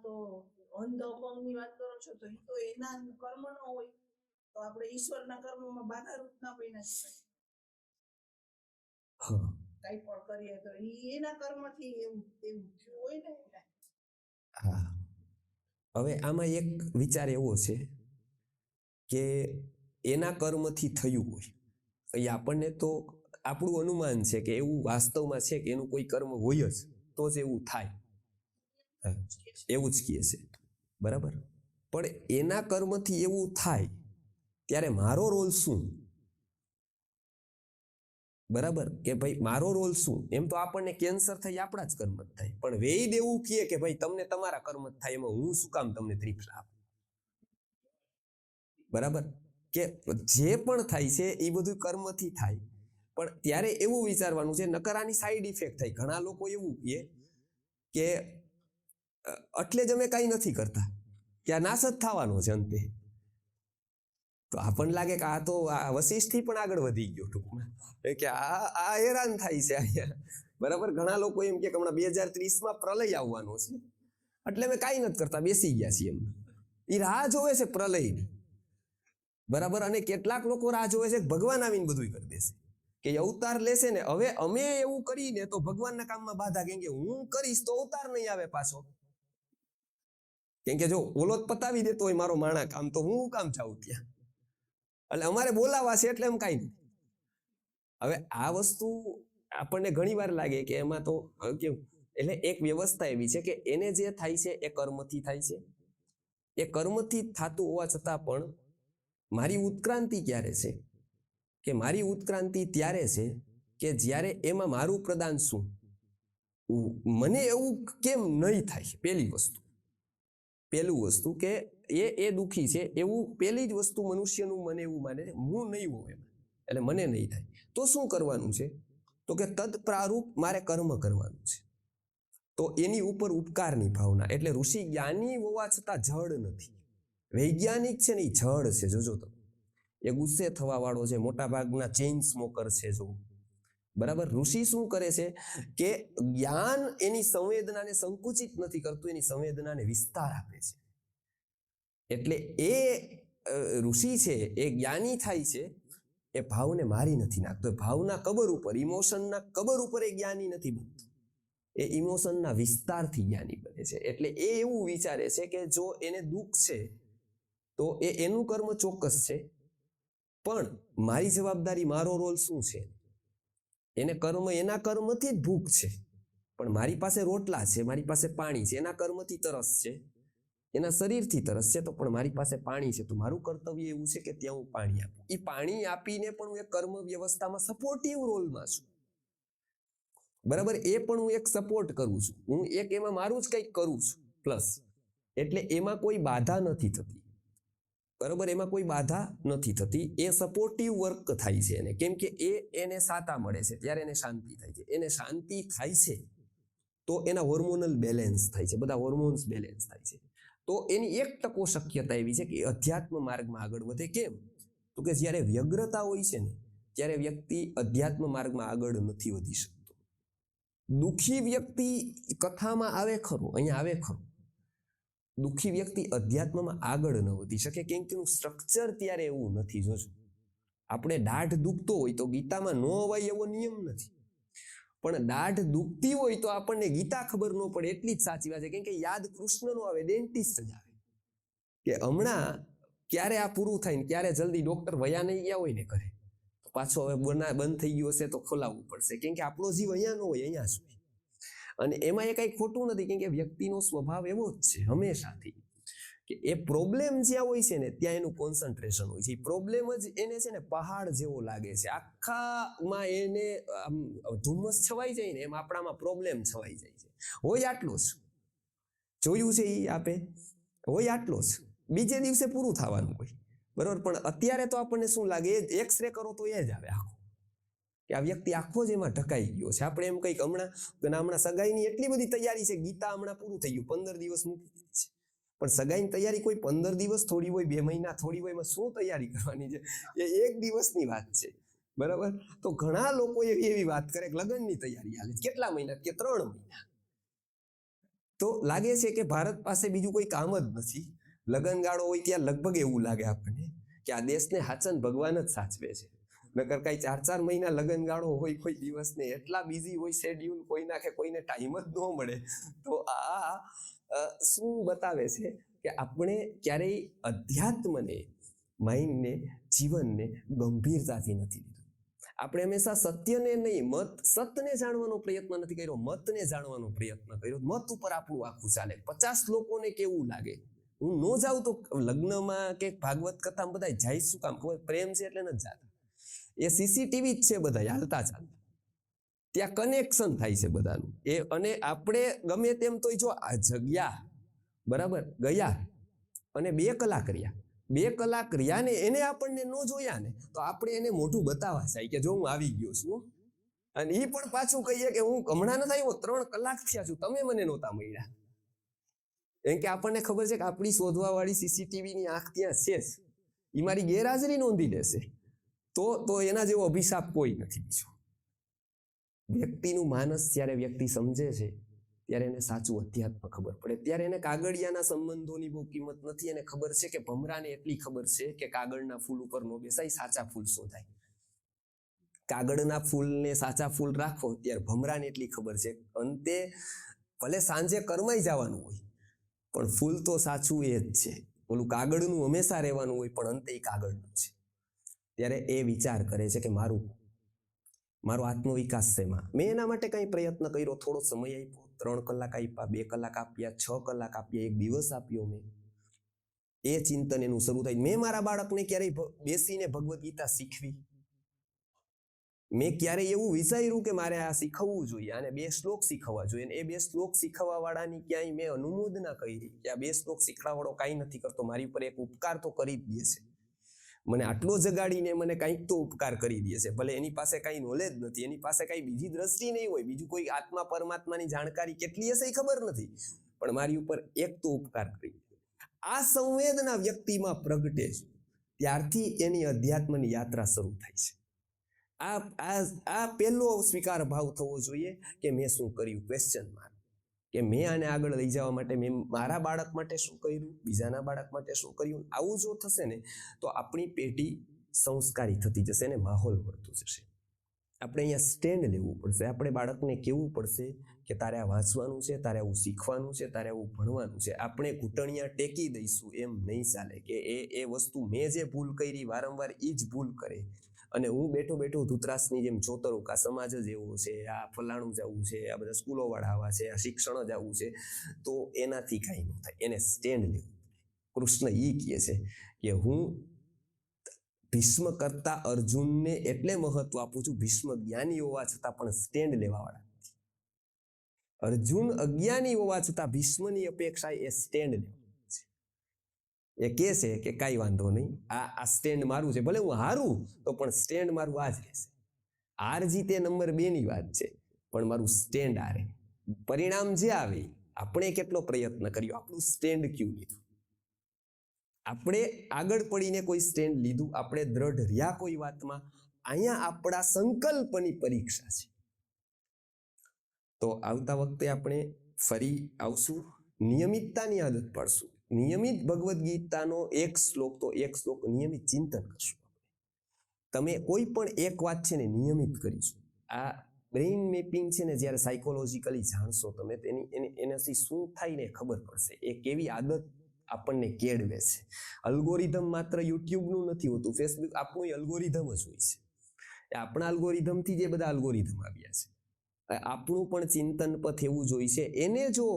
તો અંધ અપંગની વાત કરો છો તો એ તો એના કર્મ ન હોય તો આપણે ઈશ્વરના કર્મમાં બાધારૂપ ના બન્યા શકાય. કઈ પણ કરીએ તો એના કર્મથી એવું એવું થયું હોય ને. હા, હવે આમાં એક વિચાર એવો છે કે એના કર્મથી થયું હોય એ આપણને તો આપણું અનુમાન છે કે એવું વાસ્તવમાં છે કે એનું કોઈ કર્મ હોય જ તો જ એવું થાય, એવું જ કહે છે, બરાબર. પણ એના કર્મથી એવું થાય ત્યારે મારો રોલ શું? બરાબર કે ભાઈ મારો રોલ શું? એમ તો આપણને કેન્સર થઈ આપણા જ કર્મ જ થાય, પણ વેદ એવું કહે કે ભાઈ તમને તમારા કર્મ જ થાય, એમાં હું શું કામ તમને ત્રિફલા આપું? બરાબર કે જે પણ થાય છે એ બધું કર્મથી થાય, પણ ત્યારે એવું વિચારવાનું છે, નકર આની સાઈડ ઇફેક્ટ થાય. ઘણા લોકો એવું કહે કે એટલે જ અમે કાંઈ નથી કરતા, કે આ નાશ જ થવાનો છે અંતે. તો આપણને લાગે કે આ તો આ વશિષ્ઠથી પણ આગળ વધી ગયો ટૂંકમાં, કે આ હેરાન થાય છે અહીંયા. બરાબર, ઘણા લોકો એમ કે હમણાં 2030માં પ્રલય આવવાનો છે એટલે અમે કાંઈ નથી કરતા, બેસી ગયા છીએ. એમ એ રાહ જોવે છે પ્રલયની, બરાબર. અને કેટલાક લોકો રાહ જોવે છે ભગવાન આવીને બધું કરી દેશે, કે અવતાર લેશે ને હવે અમે એવું કરીને તો ભગવાનના કામમાં બાધા, કેમ કે હું કરીશ તો અવતાર નહીં આવે પાછો, કેમ કે જો ઓલો જ પતાવી દેતો હોય મારો માણા કામ, તો હું કામ જાઉં ત્યાં? એટલે અમારે બોલાવા છે એટલે એમ કાંઈ નહીં. હવે આ વસ્તુ આપણને ઘણી વાર લાગે કે એમાં તો કેવું, એટલે એક વ્યવસ્થા એવી છે કે એને જે થાય છે એ કર્મથી થાય છે. એ કર્મથી થતું હોવા છતાં પણ મારી ઉત્ક્રાંતિ ક્યારે છે? કે મારી ઉત્ક્રાંતિ ત્યારે છે કે જ્યારે એમાં મારું પ્રદાન શું? મને એવું કેમ નહીં થાય? પહેલું વસ્તુ કે એ દુઃખી છે એવું પહેલી જ વસ્તુ મનુષ્યનું મને એવું માને હું નહીં હોઉં એમ, એટલે મને નહીં થાય. તો શું કરવાનું છે? તો કે તદ પ્રારૂપ મારે કર્મ કરવાનું છે. તો એની ઉપર ઉપકારની ભાવના, એટલે ઋષિ જ્ઞાની હોવા છતાં જડ નથી, વૈજ્ઞાનિક છે ને એ જડ છે. જોજો તમે, એ ગુસ્સે થવા વાળો છે, મોટા ભાગના ચેઇન સ્મોકર છે. જો બરાબર, ઋષિ શું કરે છે કે જ્ઞાન એની સંવેદનાને સંકુચિત નથી કરતું, એની સંવેદનાને વિસ્તાર આપે છે. એટલે એ ઋષિ છે એ જ્ઞાની થાય છે, એ ભાવને મારી નથી નાખતો. ભાવના કબર ઉપર, ઇમોશનના કબર ઉપર એ જ્ઞાની નથી બનતો, એ ઇમોશનના વિસ્તારથી જ્ઞાની બને છે. એટલે એ એવું વિચારે છે કે જો એને દુઃખ છે તો એનું કર્મ ચોક્કસ છે, પણ મારી જવાબદારી, મારો રોલ શું છે? એને કર્મ, એના કર્મથી જ ભૂખ છે, પણ મારી પાસે રોટલા છે, મારી પાસે પાણી છે. એના કર્મથી તરસ છે, એના શરીરથી તરસ છે, તો પણ મારી પાસે પાણી છે, તો મારું કર્તવ્ય એવું છે કે ત્યાં હું પાણી આપું. એ પાણી આપીને પણ હું એક કર્મ વ્યવસ્થામાં સપોર્ટિવ રોલમાં છું, બરાબર. એ પણ હું એક સપોર્ટ કરું છું, હું એક એમાં મારું જ કંઈક કરું છું પ્લસ, એટલે એમાં કોઈ બાધા નથી થતી, બરાબર. એમાં કોઈ બાધા નથી થતી, એ સપોર્ટિવ વર્ક થાય છે એને, કેમ કે એને સાતા મળે છે ત્યારે એને શાંતિ થાય છે. એને શાંતિ થાય છે તો એના હોર્મોનલ બેલેન્સ થાય છે, બધા હોર્મોન્સ બેલેન્સ થાય છે. તો એની 1% શક્યતા એવી છે કે અધ્યાત્મ માર્ગમાં આગળ વધે. કેમ? તો કે જ્યારે વ્યગ્રતા હોય છે ને ત્યારે વ્યક્તિ અધ્યાત્મ માર્ગમાં આગળ નથી વધી શકતો. દુઃખી વ્યક્તિ કથામાં આવે ખરો, અહીંયા આવે ખરો, દુઃખી વ્યક્તિ અધ્યાત્મમાં આગળ ન વધી શકે, કેમ કે સ્ટ્રક્ચર ત્યારે એવું નથી. જોજો, આપણે દાઢ દુખતો હોય તો ગીતામાં ન અવાય એવો નિયમ નથી, પણ દાઢ દુખતી હોય તો આપણને ગીતા ખબર ન પડે એટલી જ સાચી વાત છે, કેમ કે યાદ કૃષ્ણ નો આવે, ડેન્ટિસ્ટ જ આવે કે હમણાં ક્યારે આ પૂરું થાય ને ક્યારે જલ્દી ડોક્ટર વયા નહીં ગયા હોય ને કરે, પાછો હવે બંધ થઈ ગયો હશે તો ખોલાવવું પડશે, કેમ કે આપણો જીવ અહીંયા ન હોય, અહીંયા જ હોય. અને એમાં એ કઈ ખોટું નથી, કેમ કે વ્યક્તિનો સ્વભાવ એવો જ છે હંમેશાથી, કે એ પ્રોબ્લેમ જ્યાં હોય છે ને ત્યાં એનું કોન્સન્ટ્રેશન હોય છે. પ્રોબ્લેમ જ એને છે ને પહાડ જેવો લાગે છે, આખામાં એને ધુમ્મસ છવાઈ જાય ને એમ આપણામાં પ્રોબ્લેમ છવાઈ જાય છે. હોય આટલો જ, જોયું છે એ આપે, હોય આટલો જ, બીજે દિવસે પૂરું થવાનું હોય, બરોબર. પણ અત્યારે તો આપણને શું લાગે, એક્સરે કરો તો એ જ આવે આખો, કે આ વ્યક્તિ આખો જ એમાં ઢકાઈ ગયો છે. આપણે એમ કંઈક હમણાં સગાઈની એટલી બધી તૈયારી છે, ગીતા હમણાં પૂરું થઈ ગયું, 15 દિવસ મૂકી દીધી છે, પણ સગાઈની તૈયારી કોઈ 15 દિવસ થોડી હોય, 2 મહિના થોડી હોય, એમાં શું તૈયારી કરવાની છે? એ 1 દિવસની વાત છે, બરાબર. તો ઘણા લોકો એવી વાત કરે કે લગ્નની તૈયારી હાલે કેટલા મહિના, કે 3 મહિના. તો લાગે છે કે ભારત પાસે બીજું કોઈ કામ જ નથી. લગનગાળો હોય ત્યાં લગભગ એવું લાગે આપણને કે આ દેશને હાચન ભગવાન જ સાચવે છે. નકર કઈ 4-4 મહિના લગનગાળો હોય કોઈ દિવસને એટલા બિઝી હોય શેડ્યુલ કોઈના કે કોઈને ટાઈમ જ ન મળે. તો આ શું બતાવે છે કે આપણે ક્યારેય અધ્યાત્મને, માઇન્ડને, જીવનને ગંભીરતાથી નથી લીધું. આપણે હંમેશા સત્યને નહીં, સતને જાણવાનો પ્રયત્ન નથી કર્યો, મતને જાણવાનો પ્રયત્ન કર્યો. મત ઉપર આપણું આખું ચાલે. 50 લોકોને કેવું લાગે, હું ન જાઉં તો લગ્નમાં કે ભાગવત કથામાં બધા જાય શું કામ? ખબર પ્રેમ છે એટલે નથી જાતા. એ સીસીટીવી જ છે, બધા હાલતા ચાલતા ત્યાં કનેક્શન થાય છે બધાનું. અને આપણે ગમે તેમ તો જો આ જગ્યા બરાબર ગયા અને 2 કલાક રહ્યા, 2 કલાક રહ્યા ને એને આપણને ન જોયા ને તો આપણે એને મોઢું બતાવવા જાય કે જો હું આવી ગયો છું. અને એ પણ પાછું કહીએ કે હું હમણાં નથી આવ્યો, 3 કલાક થયા છું, તમે મને નહોતા મળ્યા. એમ કે આપણને ખબર છે કે આપણી શોધવા વાળી સીસીટીવીની આંખ ત્યાં છે જ, એ મારી ગેરહાજરી નોંધી લેશે. તો એના જેવો અભિશાપ કોઈ નથી બીજો. વ્યક્તિનું માનસ જ્યારે વ્યક્તિ સમજે છે ત્યારે એને સાચું અધ્યાત્મ ખબર પડે. ત્યારે એને કાગળિયાના સંબંધોની બહુ કિંમત નથી. એને ખબર છે કે ભમરાને એટલી ખબર છે કે કાગળના ફૂલ ઉપર નો બેસાય, સાચા ફૂલ શોધાય. કાગળના ફૂલને સાચા ફૂલ રાખો ત્યારે ભમરાને એટલી ખબર છે અંતે ભલે સાંજે કરમાઈ જવાનું હોય પણ ફૂલ તો સાચું એ જ છે. ઓલું કાગળનું હંમેશા રહેવાનું હોય પણ અંતે એ કાગળનું છે. ત્યારે એ વિચાર કરે છે કે મારો આત્મવિકાસ છે એમાં. મેં એના માટે કંઈ પ્રયત્ન કર્યો, થોડો સમય આપ્યો, 3 કલાક આપ્યા, 2 કલાક આપ્યા, 6 કલાક આપ્યા, 1 દિવસ આપ્યો મેં. એ ચિંતન એનું શરૂ થાય. મેં મારા બાળકને ક્યારેય બેસીને ભગવદ્ ગીતા શીખવી? મેં ક્યારેય એવું વિચાર્યું કે મારે આ શીખવવું જોઈએ, આને 2 શ્લોક શીખવવા જોઈએ? એ 2 શ્લોક શીખવવા વાળાની ક્યાંય મેં અનુમોદના કરી કે આ 2 શ્લોક શીખવાડો કાંઈ નથી કરતો, મારી ઉપર એક ઉપકાર તો કરી જ દે છે. મને આટલો જગાડીને મને કંઈક તો ઉપકાર કરી દે છે. ભલે એની પાસે કાંઈ નોલેજ નથી, એની પાસે કાંઈ બીજી દ્રષ્ટિ નહીં હોય, બીજું કોઈ આત્મા પરમાત્માની જાણકારી કેટલી હશે એ ખબર નથી, પણ મારી ઉપર એક તો ઉપકાર કરી. આ સંવેદના વ્યક્તિમાં પ્રગટે છે ત્યારથી એની અધ્યાત્મની યાત્રા શરૂ થાય છે. આ પહેલો સ્વીકાર ભાવ થવો જોઈએ કે મેં શું કર્યું, ક્વેશ્ચન માર્ક. કે મેં આને આગળ લઈ જવા માટે મેં મારા બાળક માટે શું કર્યું, બીજાના બાળક માટે શું કર્યું. આવું જો થશે ને તો આપણી પેઢી સંસ્કારી થતી જશે અને માહોલ મળતો જશે. આપણે અહીંયા સ્ટેન્ડ લેવું પડશે. આપણે બાળકને કહેવું પડશે કે તારે આ વાંચવાનું છે, તારે આવું શીખવાનું છે, તારે આવું ભણવાનું છે. આપણે ઘૂંટણિયા ટેકી દઈશું એમ નહીં ચાલે કે એ વસ્તુ મેં જે ભૂલ કરી વારંવાર એ જ ભૂલ કરે અને હું બેઠો ધૂતરાસની જેમ જોતરો કે આ સમાજ જ એવો છે, આ ફલાણું જવું છે, આ બધા સ્કૂલો વાળા આવા છે, આ શિક્ષણ જ આવું છે. તો એનાથી કાંઈ ન થાય. એને સ્ટેન્ડ લેવું. કૃષ્ણ એ કહે છે કે હું ભીષ્મ કરતા અર્જુનને એટલે મહત્વ આપું છું, ભીષ્મ જ્ઞાની હોવા છતાં પણ સ્ટેન્ડ લેવા વાળા નથી. અર્જુન અજ્ઞાની હોવા છતાં ભીષ્મની અપેક્ષા એ સ્ટેન્ડ લેવા. એ કહે છે કે કાંઈ વાંધો નહીં, આ સ્ટેન્ડ મારું છે, ભલે હું હારું તો પણ સ્ટેન્ડ મારું આ જ રહેશે. હાર જીતે નંબર 2ની વાત છે, પણ મારું સ્ટેન્ડ આ રહે. પરિણામ જે આવે આપણે કેટલો પ્રયત્ન કર્યો, આપણું સ્ટેન્ડ ક્યું લીધું, આપણે આગળ પડીને કોઈ સ્ટેન્ડ લીધું, આપણે દ્રઢ રહ્યા કોઈ વાતમાં. અહીંયા આપણા સંકલ્પની પરીક્ષા છે. તો આવતા વખતે આપણે ફરી આવશું, નિયમિતતાની આદત પાડશું. નિયમિત ભગવદ્ ગીતાનો એક શ્લોક નિયમિત ચિંતન કરશું. તમે કોઈ પણ એક વાત છે ને નિયમિત કરીશું. આ બ્રેઇન મેપિંગ છે ને જ્યારે સાયકોલોજીકલી જાણશો તમે એનાથી શું થાય ને ખબર પડશે. એ કેવી આદત આપણને કેળવે છે. અલ્ગોરિધમ માત્ર યુટ્યુબનું નથી હોતું, ફેસબુક આપણું અલ્ગોરિધમ જ હોય છે. આપણા અલ્ગોરિધમથી જે બધા અલ્ગોરિધમ આવ્યા છે. આપણું પણ ચિંતન પથ એવું જોઈ છે. એને જો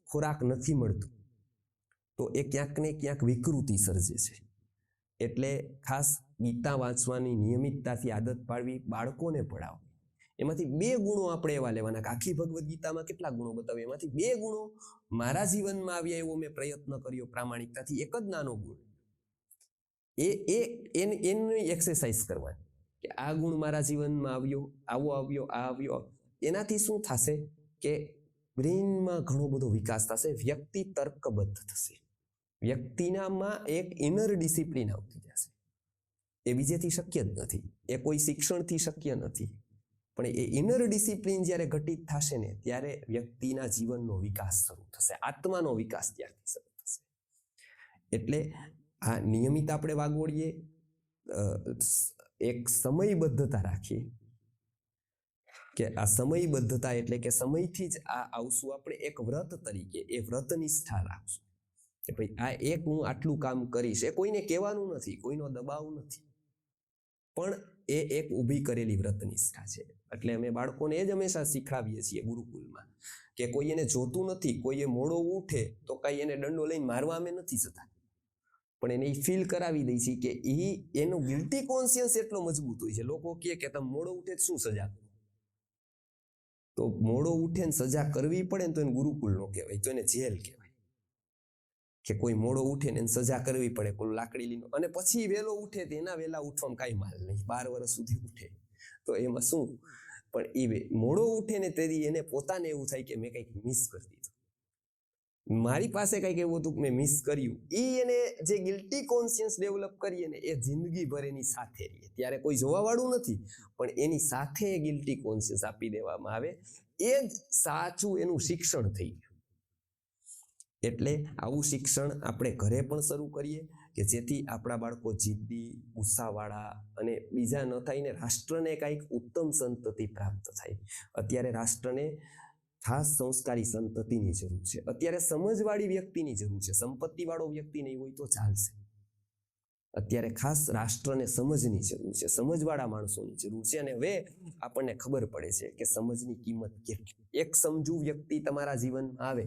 ખોરાક નથી મળતો તો એ ક્યાંક ને ક્યાંક વિકૃતિ સર્જે છે. એટલે ખાસ ગીતા વાંચવાની નિયમિતતાથી આદત પાડવી, બાળકોને પડાવવી. એમાંથી 2 ગુણો આપણે એવા લેવાના. આખી ભગવદ્ ગીતામાં કેટલા ગુણો બતાવ્યા, એમાંથી 2 ગુણો મારા જીવનમાં આવ્યા એવો મેં પ્રયત્ન કર્યો પ્રામાણિકતાથી. એક જ નાનો ગુણ એની એક્સરસાઇઝ કરવાની કે આ ગુણ મારા જીવનમાં આવ્યો, આવો આવ્યો, આ આવ્યો. એનાથી શું થશે કે બ્રેઇનમાં ઘણો બધો વિકાસ થશે, વ્યક્તિ તર્કબદ્ધ થશે, વ્યક્તિનામાં એક ઇનર ડિસિપ્લિન આવતી જશે. એ બીજેથી શક્ય જ નથી, એ કોઈ શિક્ષણથી શક્ય નથી. પણ એ ઇનર ડિસિપ્લિન જ્યારે ઘટિત થશે ને ત્યારે વ્યક્તિના જીવનનો વિકાસ શરૂ થશે, આત્માનો વિકાસ ત્યારથી શરૂ થશે. એટલે આ નિયમિત આપણે વાગોળીએ, એક સમયબદ્ધતા રાખીએ કે આ સમયબદ્ધતા એટલે કે સમયથી જ આ આવશું આપણે એક વ્રત તરીકે, એ વ્રત નિષ્ઠા રાખશું કે ભાઈ આ એક હું આટલું કામ કરીશ. એ કોઈને કહેવાનું નથી, કોઈનો દબાવ નથી, પણ એ એક ઊભી કરેલી વ્રત નિષ્ઠા છે. એટલે અમે બાળકોને એ જ હંમેશા શીખવાડીએ છીએ ગુરુકુલમાં કે કોઈ એને જોતું નથી, કોઈ એ મોડો ઉઠે તો કઈ એને દંડો લઈને મારવા અમે નથી જતા, પણ એને ફીલ કરાવી દઈ છે કે એનો ગિલ્ટી કોન્શિયન્સ એટલો મજબૂત હોય છે. લોકો કહે કે તમે મોડો ઉઠે શું સજા, તો મોડો ઉઠે ને સજા કરવી પડે ને તો એને ગુરુકુલ નો કહેવાય, તો એને જેલ કહેવાય. કે કોઈ મોડો ઉઠે ને એને સજા કરવી પડે, કોઈ લાકડી લીનો, અને પછી વહેલો ઉઠે તો એના વહેલા ઉઠવામાં કાંઈ માલ નહીં, 12 વર્ષ સુધી ઉઠે તો એમાં શું. પણ એ મોડો ઉઠે ને તેથી એને પોતાને એવું થાય કે મેં કંઈક મિસ કરી દીધું, મારી પાસે કંઈક એવું હતું કે મેં મિસ કર્યું. એને જે ગિલ્ટી કોન્શિયન્સ ડેવલપ કરીએ ને એ જિંદગીભર એની સાથે રહીએ. ત્યારે કોઈ જોવા વાળું નથી, પણ એની સાથે ગિલ્ટી કોન્શિયન્સ આપી દેવામાં આવે, એ જ સાચું એનું શિક્ષણ થઈ ગયું. એટલે આવું શિક્ષણ આપણે ઘરે પણ શરૂ કરીએ કે જેથી આપણા બાળકો જિદ્દી, ઉત્સાહવાળા અને બીજા ન થઈને રાષ્ટ્રને કંઈક ઉત્તમ સંતતિ પ્રાપ્ત થાય. અત્યારે રાષ્ટ્રને ખાસ સંસ્કારી સંતતિની જરૂર છે. અત્યારે સમજવાળી વ્યક્તિની જરૂર છે. સંપત્તિવાળો વ્યક્તિ નહીં હોય તો ચાલશે. અત્યારે ખાસ રાષ્ટ્રને સમજની જરૂર છે, સમજવાળા માણસોની જરૂર છે. અને હવે આપણને ખબર પડે છે કે સમજની કિંમત કેટલી. એક સમજુ વ્યક્તિ તમારા જીવનમાં આવે,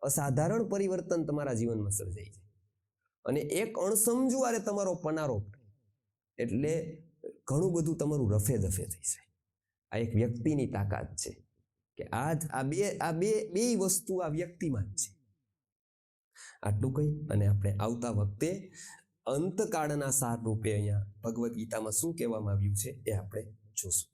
અસાધારણ પરિવર્તન તમારા જીવનમાં સર્જાય છે. અને એક અણસમજુ આરે તમારો પનારો એટલે ઘણું બધું તમારું રફે દફે થઈ જાય. આ એક વ્યક્તિની તાકાત છે કે આ બે વસ્તુ આ વ્યક્તિમાં જ છે. આટલું કહી અને આપણે આવતા વખતે અંતકાળના સાર રૂપે અહીંયા ભગવદ્ ગીતામાં શું કહેવામાં આવ્યું છે એ આપણે જોશું.